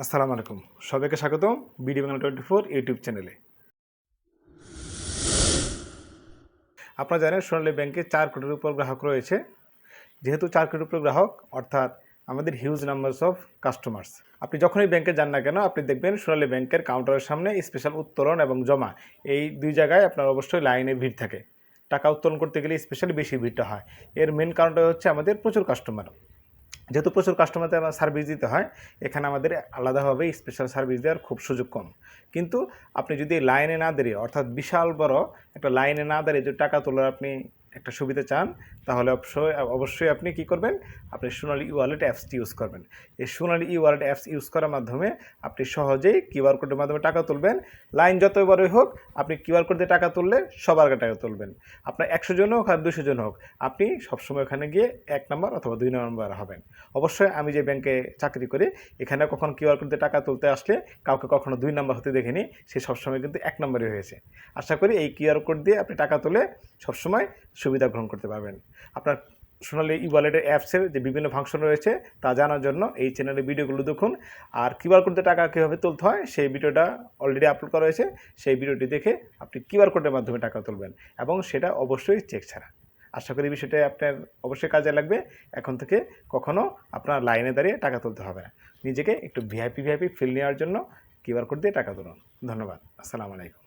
আসসালামু আলাইকুম, সবাইকে স্বাগতম বিডি বাংলা 24 ইউটিউব চ্যানেলে। আপনারা জানেন সোনালী ব্যাংকে 4 কোটির উপর গ্রাহক রয়েছে। যেহেতু 4 কোটির উপর গ্রাহক, অর্থাৎ আমাদের হিউজ নাম্বারস অফ কাস্টমার্স। আপনি যখনই ব্যাংকে যান না কেন, আপনি দেখবেন সোনালী ব্যাংকের কাউন্টারের সামনে স্পেশাল উত্তোলন এবং জমা এই দুই জায়গায় আপনার অবশ্যই লাইনে ভিড় থাকে। টাকা উত্তোলন করতে গেলে স্পেশালি বেশি ভিড়টা হয়। এর মেন কারণটা হচ্ছে আমাদের প্রচুর কাস্টমার। যেহেতু প্রচুর কাস্টমারদের আমার সার্ভিস দিতে হয়, এখানে আমাদের আলাদাভাবে স্পেশাল সার্ভিস দেওয়ার খুব সুযোগ কম। কিন্তু আপনি যদি লাইনে না দাঁড়িয়ে, অর্থাৎ বিশাল বড় একটা লাইনে না দাঁড়িয়ে যদি টাকা তোলার আপনি একটা সুবিধা চান, তাহলে অবশ্যই আপনি কী করবেন, আপনি সোনালী ওয়ালেট অ্যাপসটি ইউজ করবেন। এই সোনালী ওয়ালেট অ্যাপস ইউজ করার মাধ্যমে আপনি সহজেই কিউআর কোডের মাধ্যমে টাকা তুলবেন। লাইন যতই বড়ই হোক, আপনি কিউআর কোড দিয়ে টাকা তুললে সবার আগে টাকা তুলবেন। আপনার 100 জন হোক আর 200 জন হোক, আপনি সবসময় ওখানে গিয়ে 1 নম্বর অথবা 2 নম্বর হবেন। অবশ্যই আমি যে ব্যাংকে চাকরি করি, এখানে কখন কিউআর কোড দিয়ে টাকা তুলতে আসলে কাউকে কখনো 2 নম্বর হতে দেখিনি। সে সবসময় কিন্তু 1 নম্বরই হয়েছে। আশা করি এই কিউআর কোড দিয়ে আপনি টাকা তুলে সবসময় সুবিধা গ্রহণ করতে পারবেন। আপনার সোনালী ওয়ালেটের অ্যাপসের যে বিভিন্ন ফাংশন রয়েছে তা জানার জন্য এই চ্যানেলের ভিডিওগুলো দেখুন। আর কিউআর কোড দিয়ে টাকা কীভাবে তুলতে হয় সেই ভিডিওটা অলরেডি আপলোড করা হয়েছে। সেই ভিডিওটি দেখে আপনি কিউআর কোডের মাধ্যমে টাকা তুলবেন, এবং সেটা অবশ্যই চেক ছাড়া। আশা করি বিষয়টা আপনার অবশ্যই কাজে লাগবে। এখন থেকে কখনও আপনার লাইনে দাঁড়িয়ে টাকা তুলতে হবে না। নিজেকে একটু ভিআইপি ফিল নেওয়ার জন্য কিউআর কোড দিয়ে টাকা তুলুন। ধন্যবাদ। আসসালামু আলাইকুম।